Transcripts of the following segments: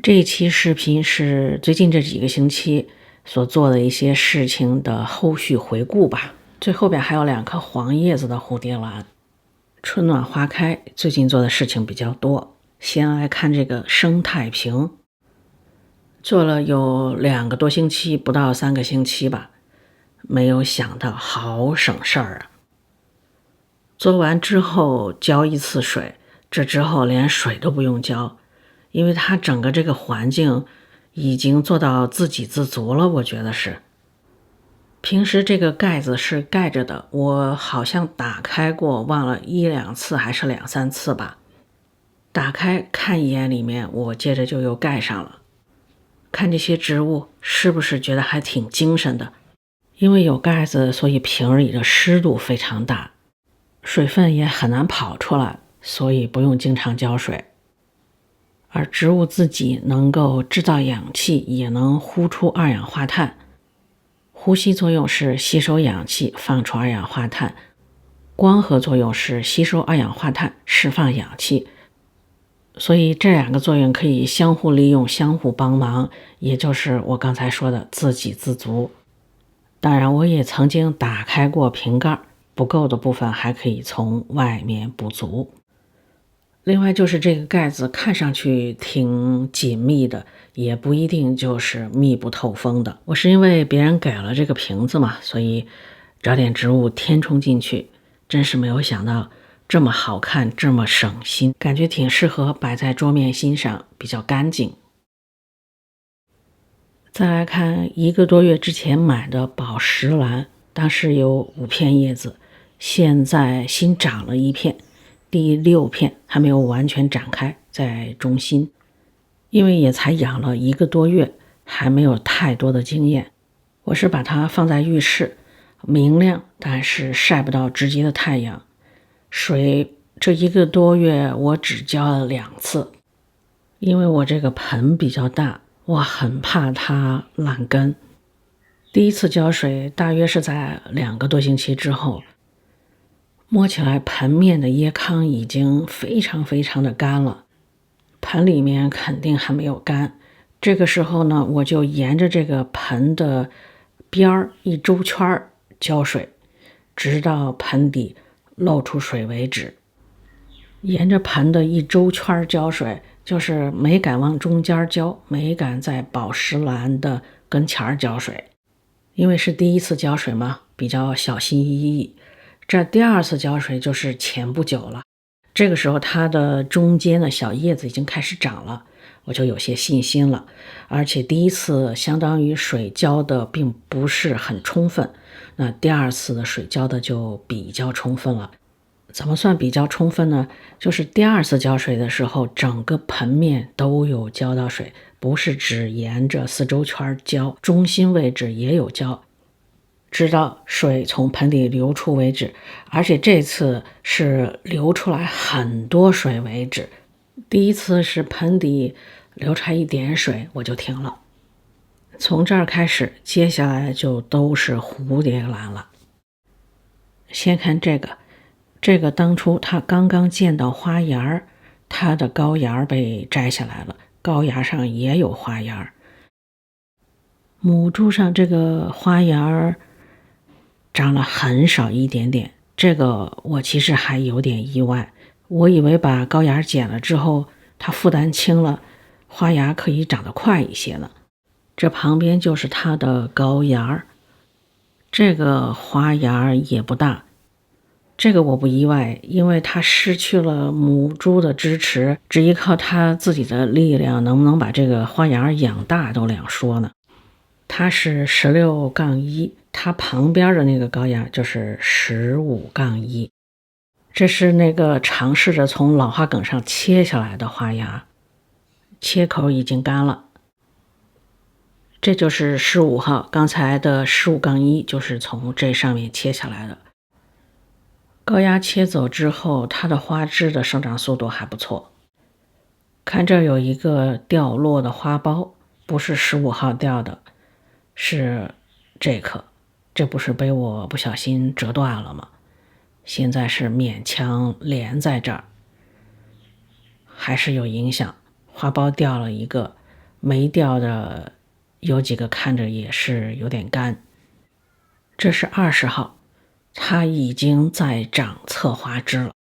这一期视频是最近这几个星期所做的一些事情的后续回顾吧。最后边还有2颗黄叶子的蝴蝶兰。春暖花开，最近做的事情比较多。先来看这个生态瓶，做了有2个多星期，不到3个星期吧。没有想到好省事儿啊！做完之后浇1次水，这之后连水都不用浇，因为它整个这个环境已经做到自给自足了，我觉得是。平时这个盖子是盖着的，我好像打开过，忘了1、2次还是2、3次吧。打开看一眼里面，我接着就又盖上了。看这些植物是不是觉得还挺精神的？因为有盖子，所以瓶里的湿度非常大，水分也很难跑出来，所以不用经常浇水。而植物自己能够制造氧气，也能呼出二氧化碳。呼吸作用是吸收氧气，放出二氧化碳；光合作用是吸收二氧化碳，释放氧气。所以这2个作用可以相互利用，相互帮忙，也就是我刚才说的自给自足。当然，我也曾经打开过瓶盖，不够的部分还可以从外面补足。另外就是这个盖子看上去挺紧密的，也不一定就是密不透风的。我是因为别人给了这个瓶子嘛，所以找点植物填充进去，真是没有想到这么好看，这么省心，感觉挺适合摆在桌面欣赏，比较干净。再来看1个多月之前买的宝石兰，当时有5片叶子，现在新长了1片，第6片还没有完全展开，在中心。因为也才养了1个多月，还没有太多的经验，我是把它放在浴室，明亮，但是晒不到直接的太阳。水这1个多月我只浇了2次，因为我这个盆比较大，我很怕它烂根。第1次浇水大约是在2个多星期之后，摸起来盆面的椰糠已经非常的干了，盆里面肯定还没有干。这个时候呢，我就沿着这个盆的边儿1周圈浇水，直到盆底露出水为止。沿着盆的1周圈浇水，就是没敢往中间浇，没敢在宝石兰的跟前浇水，因为是第1次浇水嘛，比较小心翼翼。这第2次浇水就是前不久了，这个时候它的中间的小叶子已经开始长了，我就有些信心了。而且第1次相当于水浇的并不是很充分，那第2次的水浇的就比较充分了。怎么算比较充分呢？就是第2次浇水的时候，整个盆面都有浇到水，不是只沿着4周圈浇，中心位置也有浇，直到水从盆里流出为止。而且这次是流出来很多水为止，第1次是盆底流出来一点水我就停了。从这儿开始，接下来就都是蝴蝶兰了。先看这个当初它刚刚见到花芽，它的高芽被摘下来了，高芽上也有花芽。母株上这个花芽长了很少一点点，这个我其实还有点意外，我以为把高芽剪了之后，它负担轻了，花芽可以长得快一些呢。这旁边就是它的高芽，这个花芽也不大。这个我不意外，因为它失去了母株的支持，只依靠它自己的力量，能不能把这个花芽养大都两说呢。它是16-1，它旁边的那个高芽就是15-1，这是那个尝试着从老花梗上切下来的花芽，切口已经干了。这就是15号，刚才的15-1就是从这上面切下来的。高芽切走之后，它的花枝的生长速度还不错。看这儿有一个掉落的花苞，不是15号掉的，是这颗，这不是被我不小心折断了吗？现在是勉强连在这儿，还是有影响，花苞掉了一个，没掉的有几个看着也是有点干。这是20号，它已经在长侧花枝了。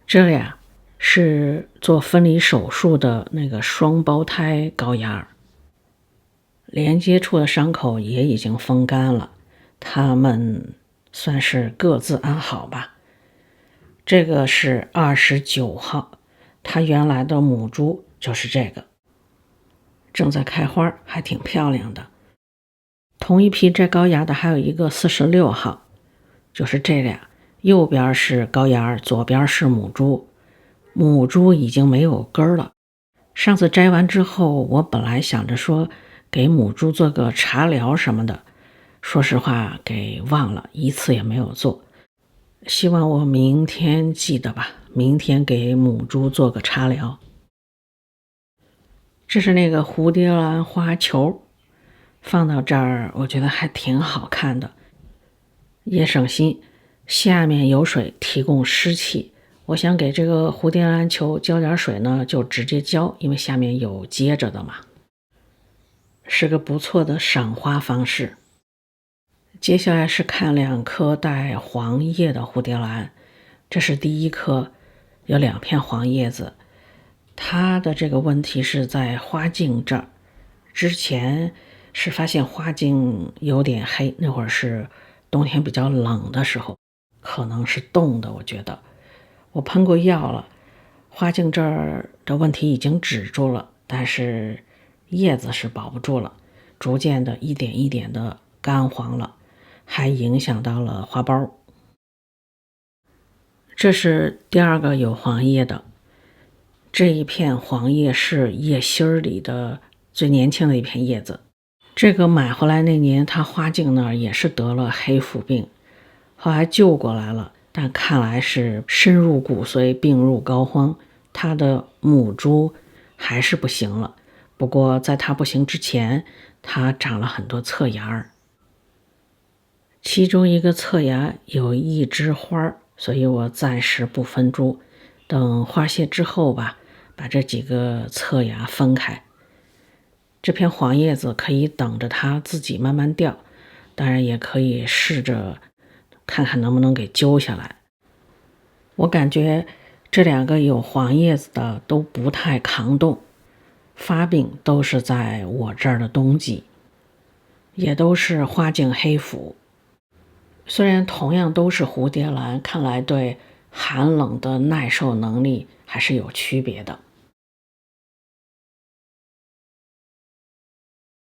这俩是做分离手术的那个双胞胎高芽，连接处的伤口也已经风干了，它们算是各自安好吧。这个是29号，它原来的母株就是这个，正在开花，还挺漂亮的。同一批摘高芽的还有一个46号，就是这俩，右边是高芽，左边是母株。母株已经没有根了。上次摘完之后，我本来想着说给母株做个茶疗什么的，说实话给忘了，一次也没有做。希望我明天记得吧，明天给母株做个茶疗。这是那个蝴蝶兰花球，放到这儿我觉得还挺好看的，也省心，下面有水提供湿气。我想给这个蝴蝶兰球浇点水呢，就直接浇，因为下面有接着的嘛，是个不错的赏花方式。接下来是看2颗带黄叶的蝴蝶兰，这是第一颗，有2片黄叶子。它的这个问题是在花茎这儿，之前是发现花茎有点黑，那会儿是冬天比较冷的时候，可能是冻的，我觉得。我喷过药了，花茎这儿的问题已经止住了，但是叶子是保不住了，逐渐的一点一点的干黄了，还影响到了花苞。这是第2个有黄叶的，这一片黄叶是叶心里的最年轻的一片叶子。这个买回来那年，它花茎那儿也是得了黑腐病，后来救过来了，但看来是深入骨髓，病入膏肓，它的母株还是不行了。不过在它不行之前，它长了很多侧芽，其中一个侧芽有1枝花，所以我暂时不分株，等花谢之后吧，把这几个侧芽分开。这片黄叶子可以等着它自己慢慢掉，当然也可以试着看看能不能给揪下来。我感觉这2个有黄叶子的都不太抗冻，发病都是在我这儿的冬季，也都是花茎黑腐。虽然同样都是蝴蝶兰，看来对寒冷的耐受能力还是有区别的。